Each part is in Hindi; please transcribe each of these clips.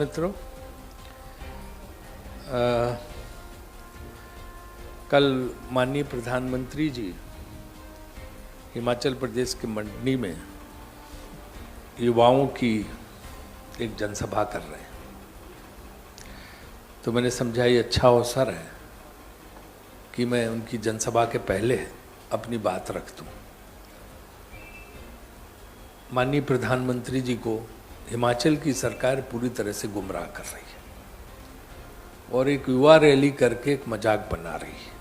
मित्रों, कल माननीय प्रधानमंत्री जी हिमाचल प्रदेश के मंडी में युवाओं की एक जनसभा कर रहे हैं, तो मैंने समझा ये अच्छा अवसर है कि मैं उनकी जनसभा के पहले अपनी बात रख दूं। माननीय प्रधानमंत्री जी को हिमाचल की सरकार पूरी तरह से गुमराह कर रही है और एक युवा रैली करके एक मजाक बना रही है,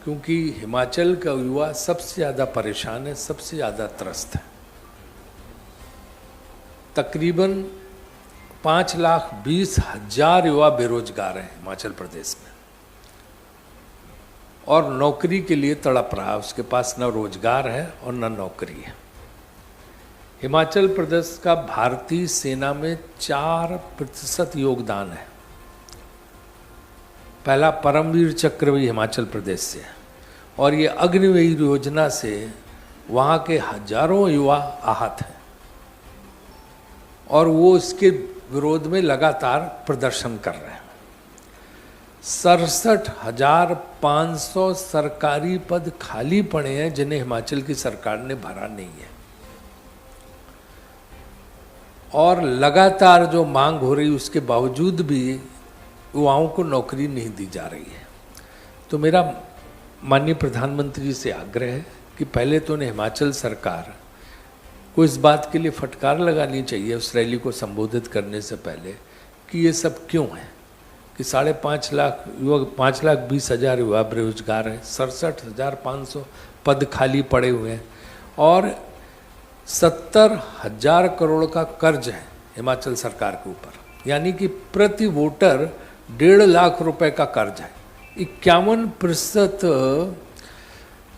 क्योंकि हिमाचल का युवा सबसे ज़्यादा परेशान है, सबसे ज़्यादा त्रस्त है। तकरीबन 5,20,000 युवा बेरोजगार हैं हिमाचल प्रदेश में और नौकरी के लिए तड़प रहा है। उसके पास न रोजगार है और न नौकरी है। हिमाचल प्रदेश का भारतीय सेना में 4% योगदान है। पहला परमवीर चक्र भी हिमाचल प्रदेश से है और ये अग्निवीर योजना से वहाँ के हजारों युवा आहत हैं और वो इसके विरोध में लगातार प्रदर्शन कर रहे हैं। 67,500 सरकारी पद खाली पड़े हैं जिन्हें हिमाचल की सरकार ने भरा नहीं है और लगातार जो मांग हो रही उसके बावजूद भी युवाओं को नौकरी नहीं दी जा रही है। तो मेरा माननीय प्रधानमंत्री से आग्रह है कि पहले तो उन्हें हिमाचल सरकार को इस बात के लिए फटकार लगानी चाहिए उस रैली को संबोधित करने से पहले कि ये सब क्यों है कि 5.5 लाख युवा 5,20,000 युवा बेरोजगार हैं, 67,500 पद खाली पड़े हुए हैं और 70,000 करोड़ का कर्ज है हिमाचल सरकार के ऊपर, यानी कि प्रति वोटर 1.5 लाख रुपए का कर्ज है। 51%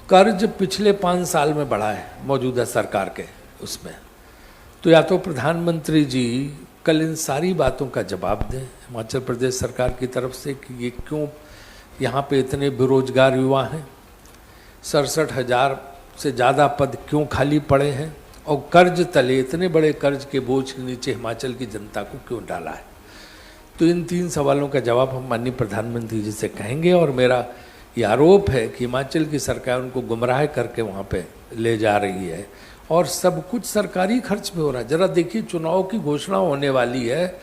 कर्ज पिछले 5 साल में बढ़ा है मौजूदा सरकार के उसमें। तो या तो प्रधानमंत्री जी कल इन सारी बातों का जवाब दें हिमाचल प्रदेश सरकार की तरफ से कि ये क्यों यहाँ पे इतने बेरोजगार युवा हैं, 67,000 से ज़्यादा पद क्यों खाली पड़े हैं और कर्ज तले इतने बड़े कर्ज के बोझ के नीचे हिमाचल की जनता को क्यों डाला है। तो इन 3 सवालों का जवाब हम माननीय प्रधानमंत्री जी से कहेंगे और मेरा ये आरोप है कि हिमाचल की सरकार उनको गुमराह करके वहाँ पे ले जा रही है और सब कुछ सरकारी खर्च में हो रहा है। जरा देखिए, चुनाव की घोषणा होने वाली है,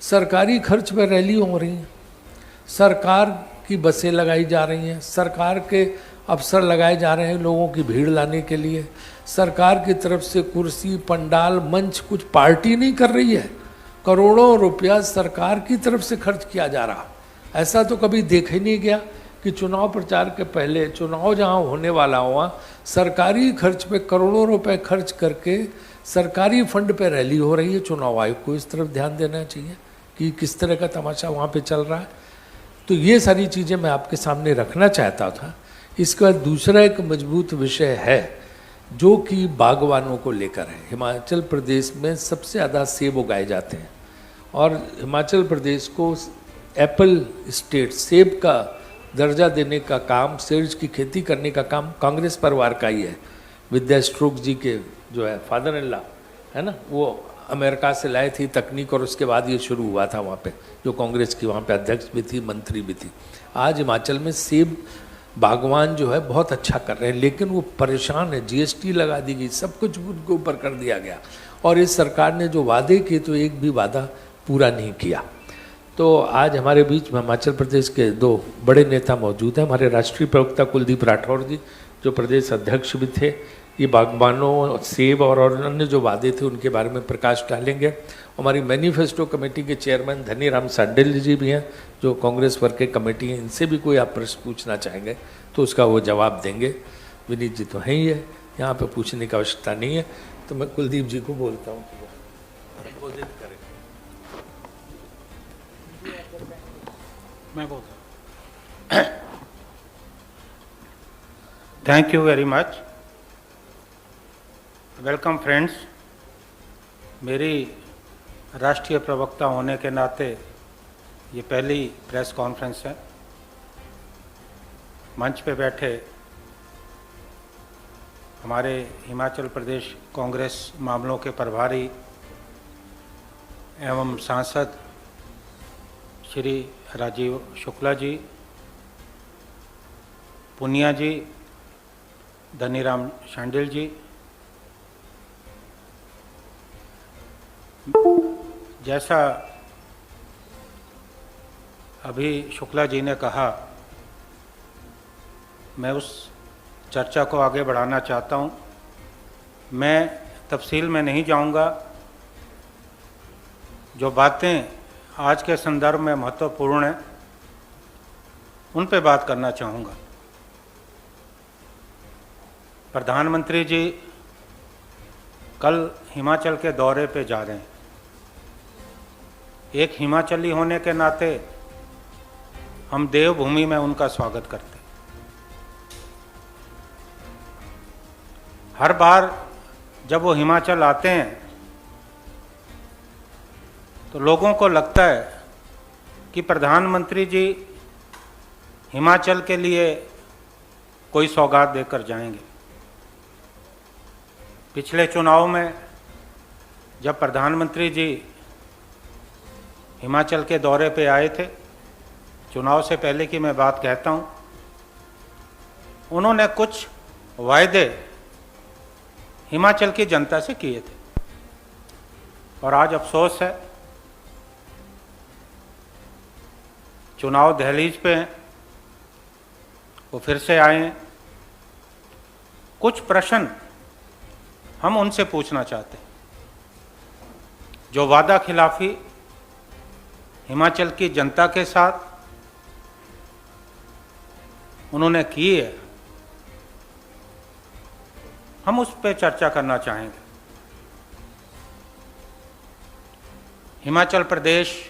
सरकारी खर्च में रैली हो रही है, सरकार की बसें लगाई जा रही हैं, सरकार के अफसर लगाए जा रहे हैं लोगों की भीड़ लाने के लिए, सरकार की तरफ से कुर्सी, पंडाल, मंच कुछ पार्टी नहीं कर रही है, करोड़ों रुपया सरकार की तरफ से खर्च किया जा रहा। ऐसा तो कभी देखा ही नहीं गया कि चुनाव प्रचार के पहले चुनाव जहां होने वाला हुआ सरकारी खर्च पे करोड़ों रुपए खर्च करके सरकारी फंड पे रैली हो रही है। चुनाव आयोग को इस तरफ ध्यान देना चाहिए कि किस तरह का तमाशा वहाँ पे चल रहा है। तो ये सारी चीज़ें मैं आपके सामने रखना चाहता था। इसके बाद दूसरा एक मजबूत विषय है जो कि बागवानों को लेकर है। हिमाचल प्रदेश में सबसे ज़्यादा सेब उगाए जाते हैं और हिमाचल प्रदेश को एप्पल स्टेट, सेब का दर्जा देने का काम, सेब की खेती करने का काम कांग्रेस परिवार का ही है। विद्या स्ट्रोक जी के जो है फादर इन लॉ है ना, वो अमेरिका से लाए थी तकनीक और उसके बाद ये शुरू हुआ था वहाँ पे, जो कांग्रेस की वहाँ पे अध्यक्ष भी थी, मंत्री भी थी। आज हिमाचल में सेब बागवान जो है बहुत अच्छा कर रहे हैं, लेकिन वो परेशान है, जीएसटी लगा दी गई, सब कुछ उनके ऊपर कर दिया गया और इस सरकार ने जो वादे किए तो एक भी वादा पूरा नहीं किया। तो आज हमारे बीच में हिमाचल प्रदेश के 2 बड़े नेता मौजूद हैं। हमारे राष्ट्रीय प्रवक्ता कुलदीप राठौर जी, जो प्रदेश अध्यक्ष भी थे, ये बागबानों, सेब और अन्य जो वादे थे उनके बारे में प्रकाश डालेंगे। हमारी मैनिफेस्टो कमेटी के चेयरमैन धनीराम सांडेल जी भी हैं, जो कांग्रेस वर्ग के कमेटी हैं। इनसे भी कोई आप प्रश्न पूछना चाहेंगे तो उसका वो जवाब देंगे। विनीत जी तो हैं ही है, यहाँ पे पूछने की आवश्यकता नहीं है। तो मैं कुलदीप जी को बोलता हूँ संबोधित करें। मैं बोलता हूँ। Thank you very much. Welcome friends. मेरी राष्ट्रीय प्रवक्ता होने के नाते ये पहली प्रेस कॉन्फ्रेंस है। मंच पे बैठे हमारे हिमाचल प्रदेश कांग्रेस मामलों के प्रभारी एवं सांसद श्री राजीव शुक्ला जी, पुनिया जी, धनीराम शांडिल जी, जैसा अभी शुक्ला जी ने कहा, मैं उस चर्चा को आगे बढ़ाना चाहता हूं। मैं तफसील में नहीं जाऊंगा। जो बातें आज के संदर्भ में महत्वपूर्ण हैं उन पे बात करना चाहूँगा। प्रधानमंत्री जी कल हिमाचल के दौरे पे जा रहे हैं। एक हिमाचली होने के नाते हम देवभूमि में उनका स्वागत करते हैं। हर बार जब वो हिमाचल आते हैं तो लोगों को लगता है कि प्रधानमंत्री जी हिमाचल के लिए कोई सौगात देकर जाएंगे। पिछले चुनाव में जब प्रधानमंत्री जी हिमाचल के दौरे पे आए थे, चुनाव से पहले की मैं बात कहता हूँ, उन्होंने कुछ वायदे हिमाचल की जनता से किए थे और आज अफसोस है चुनाव दहलीज पे हैं, वो फिर से आए हैं। कुछ प्रश्न हम उनसे पूछना चाहते हैं। जो वादा खिलाफी हिमाचल की जनता के साथ उन्होंने की है, हम उस पर चर्चा करना चाहेंगे। हिमाचल प्रदेश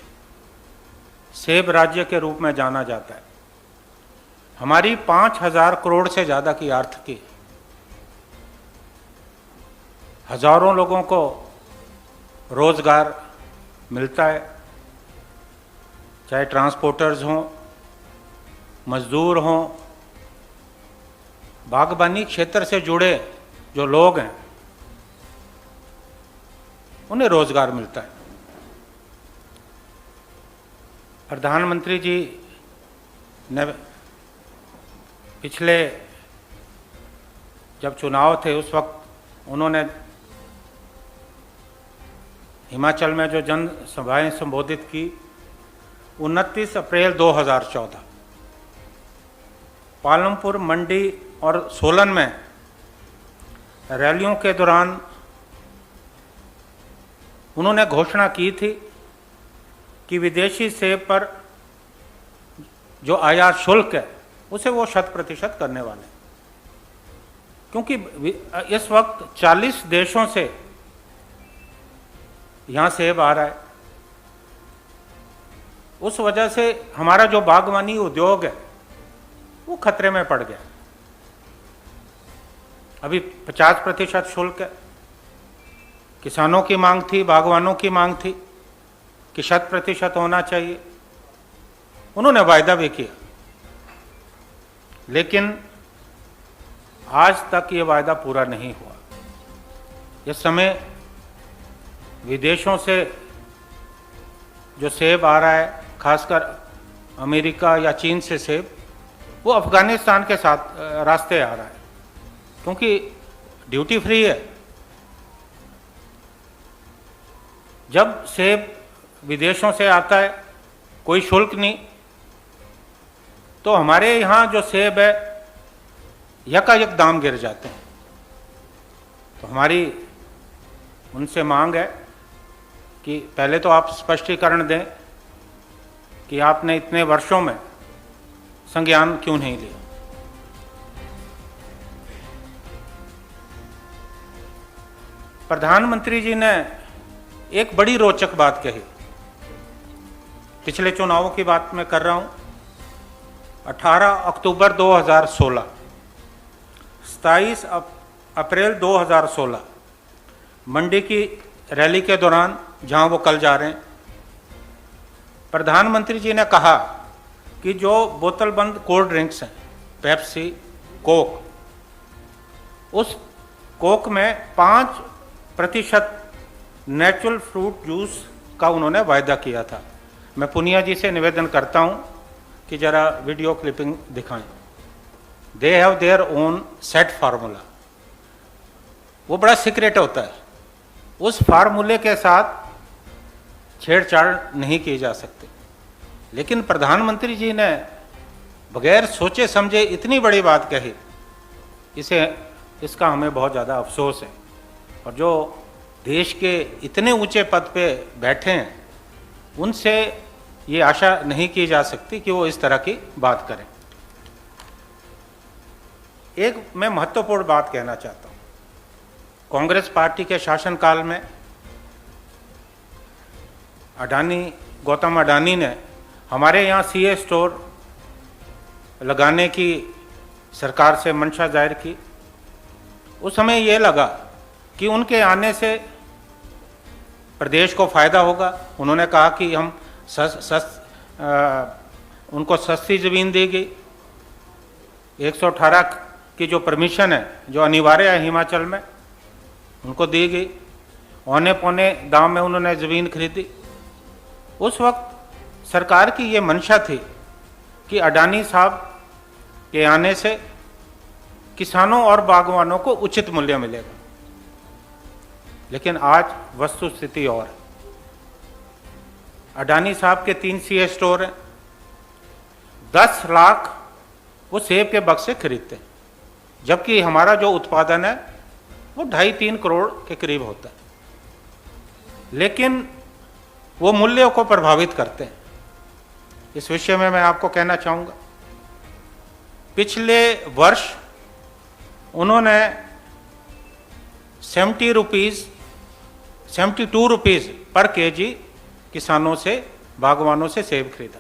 सेब राज्य के रूप में जाना जाता है। हमारी 5,000 करोड़ से ज़्यादा की आर्थिकी, हजारों लोगों को रोजगार मिलता है, चाहे ट्रांसपोर्टर्स हों, मजदूर हों, बागबानी क्षेत्र से जुड़े जो लोग हैं उन्हें रोजगार मिलता है। प्रधानमंत्री जी ने पिछले जब चुनाव थे उस वक्त उन्होंने हिमाचल में जो जन सभाएं संबोधित की, 29 अप्रैल 2014 पालमपुर, मंडी और सोलन में रैलियों के दौरान उन्होंने घोषणा की थी कि विदेशी सेब पर जो आयात शुल्क है उसे वो 100% करने वाले, क्योंकि इस वक्त 40 देशों से यहाँ सेब आ रहा है। उस वजह से हमारा जो बागवानी उद्योग है वो खतरे में पड़ गया। अभी 50% शुल्क है। किसानों की मांग थी, बागवानों की मांग थी कि 100% होना चाहिए। उन्होंने वायदा भी किया, लेकिन आज तक ये वायदा पूरा नहीं हुआ। इस समय विदेशों से जो सेब आ रहा है, खासकर अमेरिका या चीन से सेब, वो अफगानिस्तान के साथ रास्ते आ रहा है, क्योंकि ड्यूटी फ्री है। जब सेब विदेशों से आता है कोई शुल्क नहीं, तो हमारे यहाँ जो सेब है यकायक दाम गिर जाते हैं। तो हमारी उनसे मांग है कि पहले तो आप स्पष्टीकरण दें कि आपने इतने वर्षों में संज्ञान क्यों नहीं लिया। प्रधानमंत्री जी ने एक बड़ी रोचक बात कही। पिछले चुनावों की बात मैं कर रहा हूं। 18 अक्टूबर 2016, 27 अप्रैल 2016 मंडी की रैली के दौरान, जहां वो कल जा रहे हैं, प्रधानमंत्री जी ने कहा कि जो बोतलबंद कोल्ड ड्रिंक्स हैं, पेप्सी, कोक, उस कोक में 5% नेचुरल फ्रूट जूस का उन्होंने वायदा किया था। मैं पुनिया जी से निवेदन करता हूं कि जरा वीडियो क्लिपिंग दिखाएं। They have their own set formula, वो बड़ा सीक्रेट होता है, उस फार्मूले के साथ छेड़छाड़ नहीं की जा सकती। लेकिन प्रधानमंत्री जी ने बगैर सोचे समझे इतनी बड़ी बात कही, इसका हमें बहुत ज़्यादा अफसोस है। और जो देश के इतने ऊंचे पद पे बैठे हैं, उनसे ये आशा नहीं की जा सकती कि वो इस तरह की बात करें। एक मैं महत्वपूर्ण बात कहना चाहता हूँ। कांग्रेस पार्टी के शासनकाल में गौतम अडानी ने हमारे यहाँ सीए स्टोर लगाने की सरकार से मंशा जाहिर की। उस समय ये लगा कि उनके आने से प्रदेश को फायदा होगा। उन्होंने कहा कि हम उनको सस्ती ज़मीन दी गई। 118 की जो परमिशन है, जो अनिवार्य है हिमाचल में, उनको दी गई। औने पौने दाम में उन्होंने ज़मीन खरीदी। उस वक्त सरकार की ये मंशा थी कि अडानी साहब के आने से किसानों और बागवानों को उचित मूल्य मिलेगा। लेकिन आज वस्तु स्थिति और है। अडानी साहब के 3 सीए स्टोर हैं। 10 लाख वो सेब के बक्से खरीदते हैं, जबकि हमारा जो उत्पादन है वो 2.5-3 करोड़ के करीब होता है। लेकिन वो मूल्यों को प्रभावित करते हैं। इस विषय में मैं आपको कहना चाहूँगा, पिछले वर्ष उन्होंने 72 रुपीज़ पर केजी किसानों से, बागवानों से सेब खरीदा।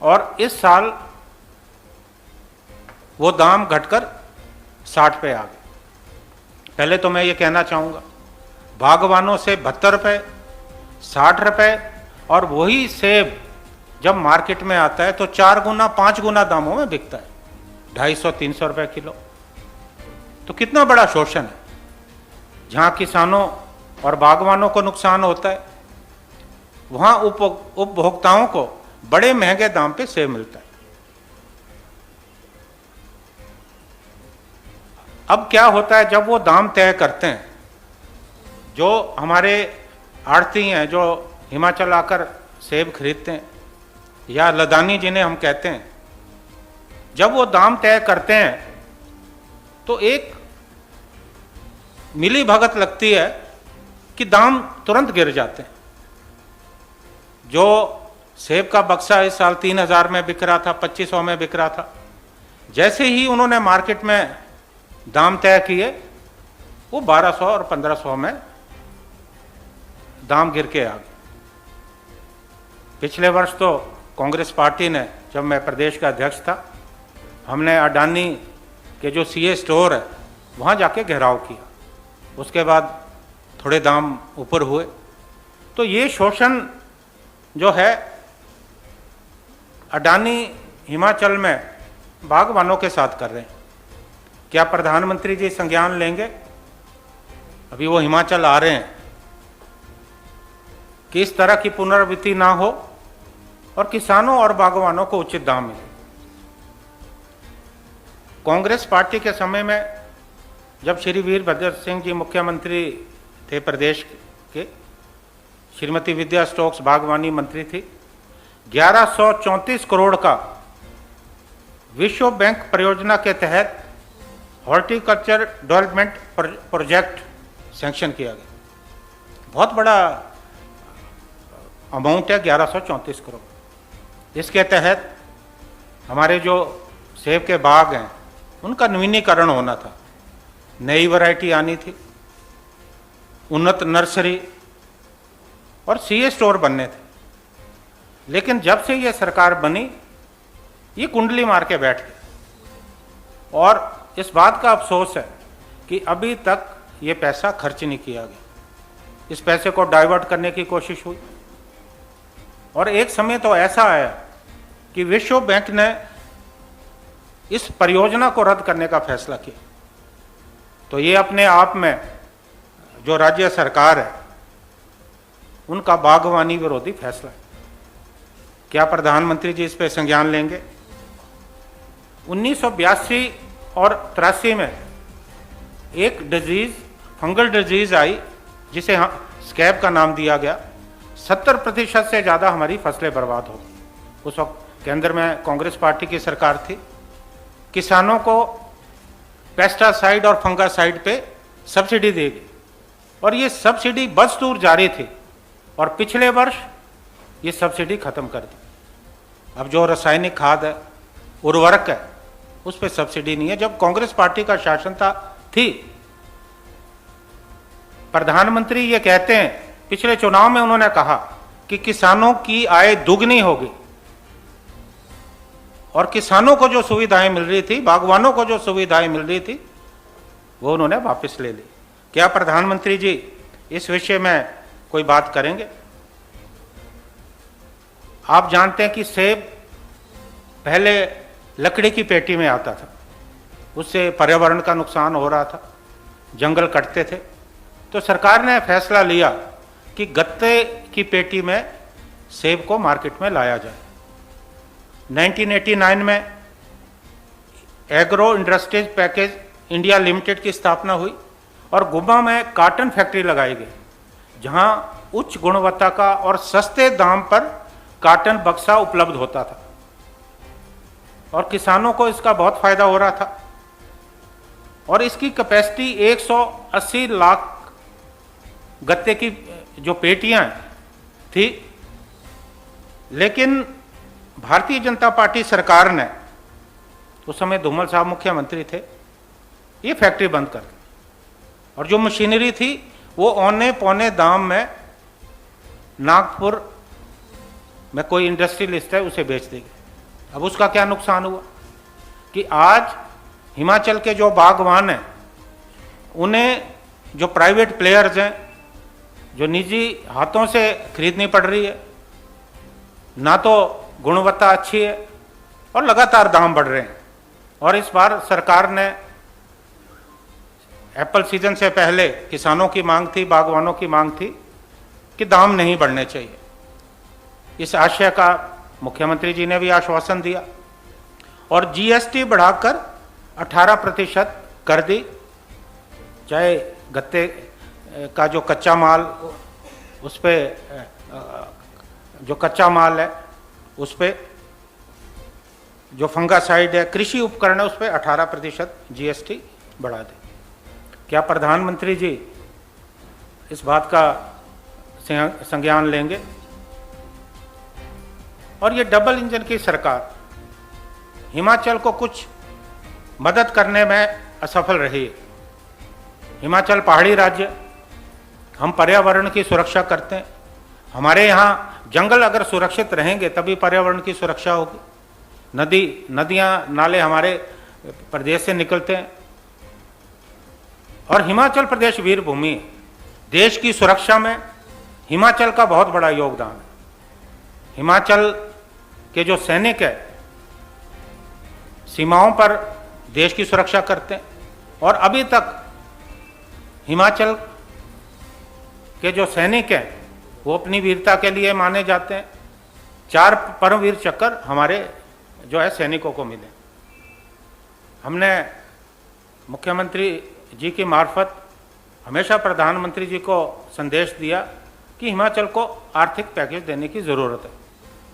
और इस साल वो दाम घटकर 60 पे आ गए। पहले तो मैं ये कहना चाहूँगा, बागवानों से 72 रुपये, 60 रुपये, और वही सेब जब मार्केट में आता है तो 4 गुना 5 गुना दामों में बिकता है, 250-300 रुपये किलो। तो कितना बड़ा शोषण है। जहाँ किसानों और बागवानों को नुकसान होता है, वहाँ उपभोक्ताओं को बड़े महंगे दाम पे सेब मिलता है। अब क्या होता है, जब वो दाम तय करते हैं, जो हमारे आड़ती हैं, जो हिमाचल आकर सेब खरीदते हैं, या लदानी जिन्हें हम कहते हैं, जब वो दाम तय करते हैं तो एक मिली भगत लगती है कि दाम तुरंत गिर जाते हैं। जो सेब का बक्सा इस साल 3000 में बिक रहा था, 2500 में बिक रहा था, जैसे ही उन्होंने मार्केट में दाम तय किए, वो 1200 और 1500 में दाम गिर के आ गए। पिछले वर्ष तो कांग्रेस पार्टी ने, जब मैं प्रदेश का अध्यक्ष था, हमने अडानी के जो सीए स्टोर है वहाँ जाके घेराव किया। उसके बाद थोड़े दाम ऊपर हुए। तो ये शोषण जो है, अडानी हिमाचल में बागवानों के साथ कर रहे हैं। क्या प्रधानमंत्री जी संज्ञान लेंगे? अभी वो हिमाचल आ रहे हैं कि इस तरह की पुनरावृत्ति ना हो और किसानों और बागवानों को उचित दाम मिले। कांग्रेस पार्टी के समय में जब श्री वीरभद्र सिंह जी मुख्यमंत्री थे प्रदेश के, श्रीमती विद्या स्टोक्स बागवानी मंत्री थी, 1134 करोड़ का विश्व बैंक परियोजना के तहत हॉर्टिकल्चर डेवलपमेंट प्रोजेक्ट सैंक्शन किया गया। बहुत बड़ा अमाउंट है, 1134 करोड़। इसके तहत हमारे जो सेब के बाग हैं उनका नवीनीकरण होना था, नई वैरायटी आनी थी, उन्नत नर्सरी और सीए स्टोर बनने थे। लेकिन जब से ये सरकार बनी, ये कुंडली मार के बैठ गई। और इस बात का अफसोस है कि अभी तक ये पैसा खर्च नहीं किया गया। इस पैसे को डाइवर्ट करने की कोशिश हुई और एक समय तो ऐसा आया कि विश्व बैंक ने इस परियोजना को रद्द करने का फैसला किया। तो ये अपने आप में जो राज्य सरकार है उनका बागवानी विरोधी फैसला है। क्या प्रधानमंत्री जी इस पर संज्ञान लेंगे? 1982 और 83 में एक डिजीज, फंगल डिजीज आई जिसे स्कैब का नाम दिया गया। 70% से ज़्यादा हमारी फसलें बर्बाद हो गई। उस वक्त केंद्र में कांग्रेस पार्टी की सरकार थी। किसानों को पेस्टिसाइड और फंगासाइड पे सब्सिडी देगी और ये सब्सिडी बदस्तूर जारी थी और पिछले वर्ष ये सब्सिडी खत्म कर दी। अब जो रासायनिक खाद है, उर्वरक है, उस पर सब्सिडी नहीं है। जब कांग्रेस पार्टी का शासन थी, प्रधानमंत्री ये कहते हैं, पिछले चुनाव में उन्होंने कहा कि किसानों की आय दुगनी होगी और किसानों को जो सुविधाएं मिल रही थी, बागवानों को जो सुविधाएं मिल रही थी, वो उन्होंने वापस ले ली। क्या प्रधानमंत्री जी इस विषय में कोई बात करेंगे? आप जानते हैं कि सेब पहले लकड़ी की पेटी में आता था, उससे पर्यावरण का नुकसान हो रहा था, जंगल कटते थे। तो सरकार ने फैसला लिया कि गत्ते की पेटी में सेब को मार्केट में लाया जाए। 1989 में agro industries package India limited की स्थापना हुई और गुम्बा में कॉटन फैक्ट्री लगाई गई, जहां उच्च गुणवत्ता का और सस्ते दाम पर कॉटन बक्सा उपलब्ध होता था और किसानों को इसका बहुत फायदा हो रहा था। और इसकी कैपेसिटी 180 लाख गत्ते की जो पेटियां थी, लेकिन भारतीय जनता पार्टी सरकार ने, उस समय धूमल साहब मुख्यमंत्री थे, ये फैक्ट्री बंद कर दी और जो मशीनरी थी वो औने पौने दाम में नागपुर में कोई इंडस्ट्रियलिस्ट है उसे बेच देगी। अब उसका क्या नुकसान हुआ कि आज हिमाचल के जो बागवान हैं, उन्हें जो प्राइवेट प्लेयर्स हैं, जो निजी हाथों से खरीदनी पड़ रही है, ना तो गुणवत्ता अच्छी है और लगातार दाम बढ़ रहे हैं। और इस बार सरकार ने एप्पल सीजन से पहले किसानों की मांग थी, बागवानों की मांग थी कि दाम नहीं बढ़ने चाहिए। इस आशय का मुख्यमंत्री जी ने भी आश्वासन दिया और जीएसटी बढ़ाकर 18% कर दी। चाहे गत्ते का जो कच्चा माल, उस पे जो कच्चा माल है, उस पे जो फंगासाइड है, कृषि उपकरण है, उस पे 18% जीएसटी बढ़ा दे। क्या प्रधानमंत्री जी इस बात का संज्ञान लेंगे? और ये डबल इंजन की सरकार हिमाचल को कुछ मदद करने में असफल रही है। हिमाचल पहाड़ी राज्य, हम पर्यावरण की सुरक्षा करते हैं। हमारे यहाँ जंगल अगर सुरक्षित रहेंगे तभी पर्यावरण की सुरक्षा होगी। नदियाँ नाले हमारे प्रदेश से निकलते हैं और हिमाचल प्रदेश वीर भूमि है। देश की सुरक्षा में हिमाचल का बहुत बड़ा योगदान है। हिमाचल के जो सैनिक है सीमाओं पर देश की सुरक्षा करते हैं और अभी तक हिमाचल के जो सैनिक हैं वो अपनी वीरता के लिए माने जाते हैं। 4 परमवीर चक्र हमारे जो है सैनिकों को मिले। हमने मुख्यमंत्री जी की मार्फत हमेशा प्रधानमंत्री जी को संदेश दिया कि हिमाचल को आर्थिक पैकेज देने की ज़रूरत है।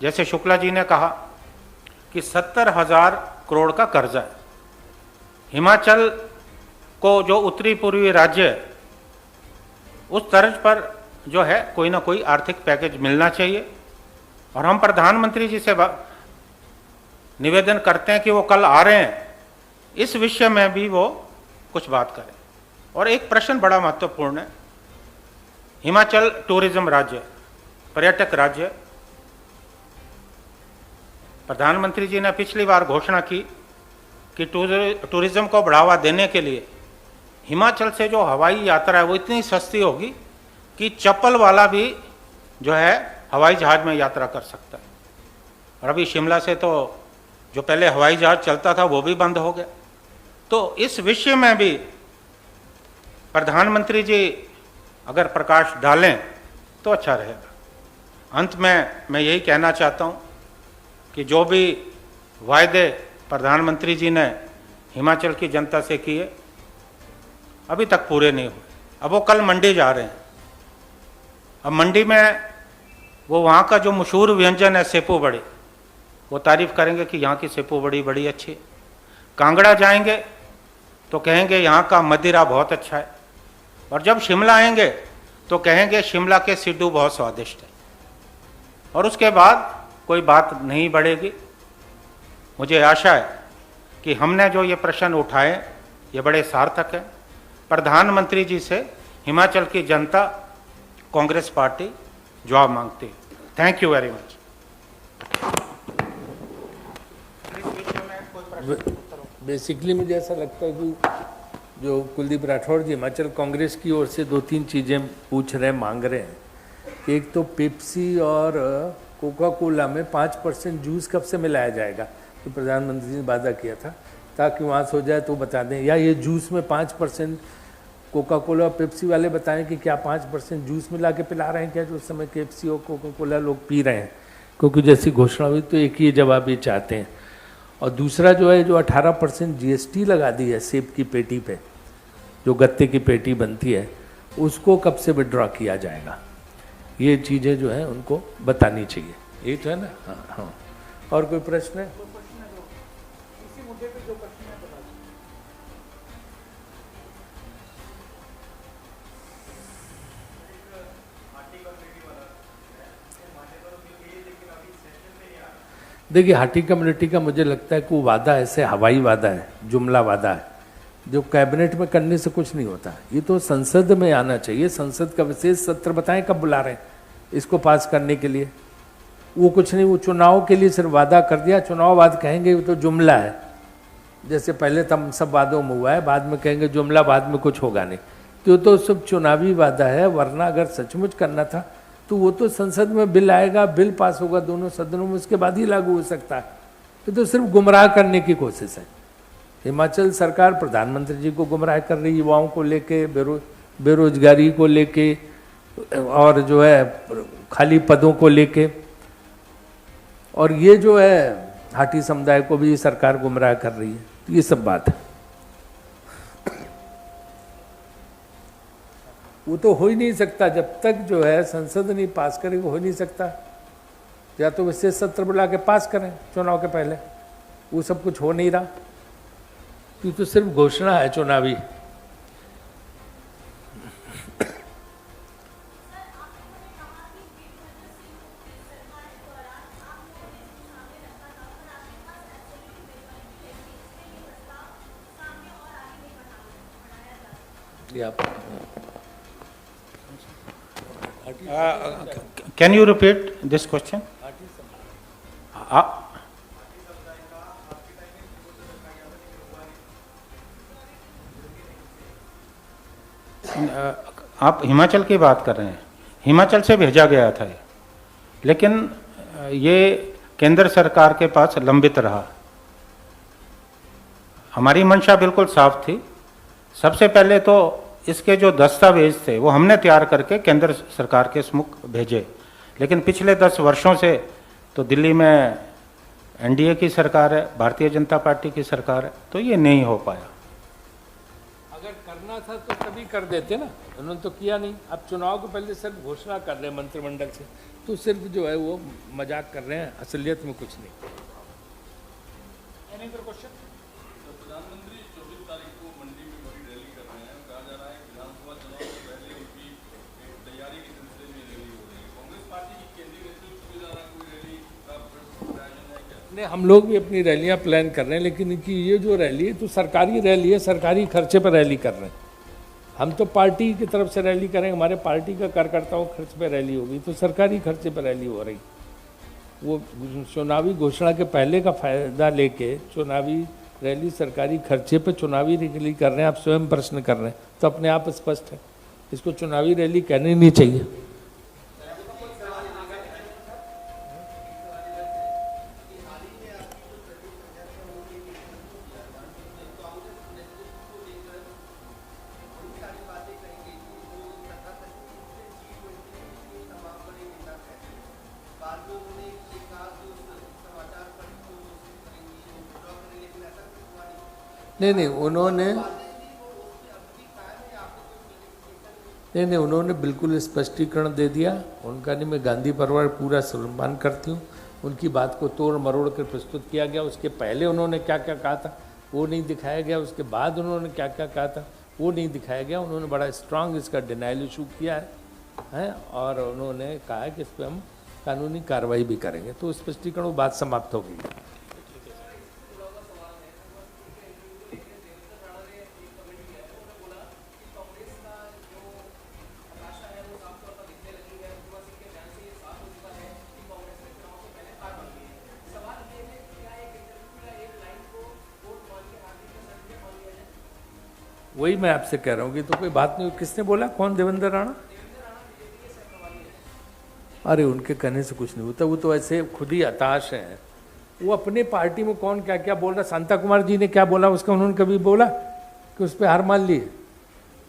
जैसे शुक्ला जी ने कहा कि 70,000 करोड़ का कर्जा है। हिमाचल को जो उत्तरी पूर्वी राज्य है, उस तर्ज पर जो है कोई ना कोई आर्थिक पैकेज मिलना चाहिए। और हम प्रधानमंत्री जी से निवेदन करते हैं कि वो कल आ रहे हैं, इस विषय में भी वो कुछ बात करें। और एक प्रश्न बड़ा महत्वपूर्ण है। हिमाचल टूरिज्म राज्य, पर्यटक राज्य। प्रधानमंत्री जी ने पिछली बार घोषणा की कि टूरिज्म को बढ़ावा देने के लिए हिमाचल से जो हवाई यात्रा है वो इतनी सस्ती होगी कि चप्पल वाला भी जो है हवाई जहाज में यात्रा कर सकता है। और अभी शिमला से तो जो पहले हवाई जहाज चलता था वो भी बंद हो गया। तो इस विषय में भी प्रधानमंत्री जी अगर प्रकाश डालें तो अच्छा रहेगा। अंत में मैं यही कहना चाहता हूँ कि जो भी वायदे प्रधानमंत्री जी ने हिमाचल की जनता से किए अभी तक पूरे नहीं हुए। अब वो कल मंडी जा रहे हैं। अब मंडी में वो वहाँ का जो मशहूर व्यंजन है सेपू बड़ी, वो तारीफ करेंगे कि यहाँ की सेपू बड़ी बड़ी अच्छी है। कांगड़ा जाएंगे तो कहेंगे यहाँ का मदिरा बहुत अच्छा है। और जब शिमला आएंगे तो कहेंगे शिमला के सिड्डू बहुत स्वादिष्ट है। और उसके बाद कोई बात नहीं बढ़ेगी। मुझे आशा है कि हमने जो ये प्रश्न उठाए ये बड़े सार्थक हैं। प्रधानमंत्री जी से हिमाचल की जनता, कांग्रेस पार्टी जवाब मांगती है। Thank you very much. Basically मुझे ऐसा लगता है कि जो कुलदीप राठौड़ जी हिमाचल कांग्रेस की ओर से 2-3 चीज़ें पूछ रहे हैं, मांग रहे हैं कि एक तो पेप्सी और कोका कोला में 5% जूस कब से मिलाया जाएगा, तो प्रधानमंत्री जी ने वादा किया था, ताकि वहाँ से हो जाए तो बता दें। या ये जूस में 5% कोका कोला और पेप्सी वाले बताएं कि क्या 5% जूस मिला के पिला रहे हैं क्या, जो उस समय पेप्सी और कोका कोला लोग पी रहे हैं, क्योंकि जैसी घोषणा हुई तो एक ही जवाब ये चाहते हैं। और दूसरा जो है, जो 18% GST लगा दी है सेब की पेटी पे, जो गत्ते की पेटी बनती है, उसको कब से विड्रॉ किया जाएगा। ये चीज़ें जो है उनको बतानी चाहिए। ये तो है ना। हाँ हाँ। और कोई प्रश्न है? देखिए, हाटी कम्युनिटी का मुझे लगता है कि वो वादा ऐसे हवाई वादा है, जुमला वादा है, जो कैबिनेट में करने से कुछ नहीं होता। ये तो संसद में आना चाहिए। संसद का विशेष सत्र बताएं कब बुला रहे हैं इसको पास करने के लिए। वो कुछ नहीं, वो चुनाव के लिए सिर्फ वादा कर दिया। चुनाव बाद कहेंगे वो तो जुमला है, जैसे पहले तम सब वादों में हुआ है, बाद में कहेंगे जुमला, बाद में कुछ होगा नहीं। तो सब चुनावी वादा है। वरना अगर सचमुच करना था तो वो तो संसद में बिल आएगा, बिल पास होगा दोनों सदनों में, उसके बाद ही लागू हो सकता है। ये तो सिर्फ गुमराह करने की कोशिश है। हिमाचल सरकार प्रधानमंत्री जी को गुमराह कर रही है, युवाओं को लेके, बेरोजगारी को लेके, और जो है खाली पदों को लेके। और ये जो है हाटी समुदाय को भी सरकार गुमराह कर रही है। तो ये सब बात है। वो तो हो ही नहीं सकता जब तक जो है संसद नहीं पास करे, वो हो नहीं सकता। या तो विशेष सत्र बुला के पास करें चुनाव के पहले, वो सब कुछ हो नहीं रहा। ये तो सिर्फ घोषणा है चुनावी। Can you repeat this question? आप हिमाचल की बात कर रहे हैं। हिमाचल से भेजा गया था ये, लेकिन ये केंद्र सरकार के पास लंबित रहा। हमारी मंशा बिल्कुल साफ थी। सबसे पहले तो इसके जो दस्तावेज थे वो हमने तैयार करके केंद्र सरकार के सम्मुख भेजे, लेकिन पिछले 10 वर्षों से तो दिल्ली में एनडीए की सरकार है, भारतीय जनता पार्टी की सरकार है, तो ये नहीं हो पाया। अगर करना था तो तभी कर देते ना, उन्होंने तो किया नहीं। अब चुनाव के पहले सिर्फ घोषणा कर रहे हैं मंत्रिमंडल से, तो सिर्फ जो है वो मजाक कर रहे हैं, असलियत में कुछ नहीं। प्रधानमंत्री 24 तारीख को मंडी में बड़ी रैली कर रहे हैं। कहा जा रहा है विधानसभा चुनाव से पहले उनकी तैयारी के सिलसिले में रैली हो रही है। कांग्रेस पार्टी की केंद्रीय नेतृत्व के द्वारा कोई रैली का आयोजन है क्या? नहीं, हम लोग भी अपनी रैलियां प्लान कर रहे हैं, लेकिन इनकी ये जो रैली है तो सरकारी रैली है, सरकारी खर्चे पर रैली कर रहे हैं। हम तो पार्टी की तरफ से रैली करेंगे, हमारे पार्टी का कार्यकर्ताओं खर्च पे रैली होगी, तो सरकारी खर्चे पर रैली हो रही। वो चुनावी घोषणा के पहले का फायदा लेके चुनावी रैली सरकारी खर्चे पे चुनावी रैली कर रहे हैं। आप स्वयं प्रश्न कर रहे हैं तो अपने आप स्पष्ट है, इसको चुनावी रैली कहनी नहीं चाहिए। नहीं उन्होंने बिल्कुल स्पष्टीकरण दे दिया। उनका नहीं, मैं गांधी परिवार पूरा सम्मान करती हूँ। उनकी बात को तोड़ मरोड़ कर प्रस्तुत किया गया। उसके पहले उन्होंने क्या क्या कहा था वो नहीं दिखाया गया, उसके बाद उन्होंने क्या क्या कहा था वो नहीं दिखाया गया। उन्होंने बड़ा स्ट्रांग इसका डिनाइल इशू किया है और उन्होंने कहा है कि इस पर हम कानूनी कार्रवाई भी करेंगे। तो स्पष्टीकरण वो बात समाप्त हो गई। वही मैं आपसे कह रहा हूँ कि तो कोई बात नहीं। किसने बोला? कौन? देवेंद्र राणा? अरे उनके कहने से कुछ नहीं होता, वो तो ऐसे खुद ही हताश हैं। वो अपने पार्टी में कौन क्या क्या बोल रहा, शांता कुमार जी ने क्या बोला उसका उन्होंने कभी बोला कि उस पर हार मान ली?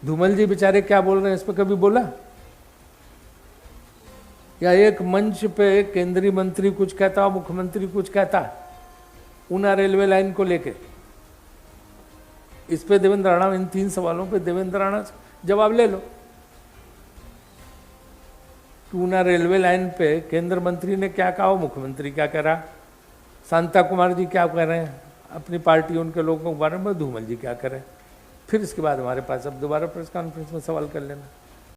धूमल जी बेचारे क्या बोल रहे हैं इस पर कभी बोला? या एक मंच पे केंद्रीय मंत्री कुछ कहता, मुख्यमंत्री कुछ कहता ऊना रेलवे लाइन को लेके, इस पे देवेंद्र राणा, इन 3 सवालों पे देवेंद्र राणा जवाब ले लो। ऊना रेलवे लाइन पे केंद्र मंत्री ने क्या कहा, मुख्यमंत्री क्या कह रहा, शांता कुमार जी क्या कह रहे हैं अपनी पार्टी उनके लोगों के बारे में, धूमल जी क्या कह रहे हैं। फिर इसके बाद हमारे पास अब दोबारा प्रेस कॉन्फ्रेंस में सवाल कर लेना।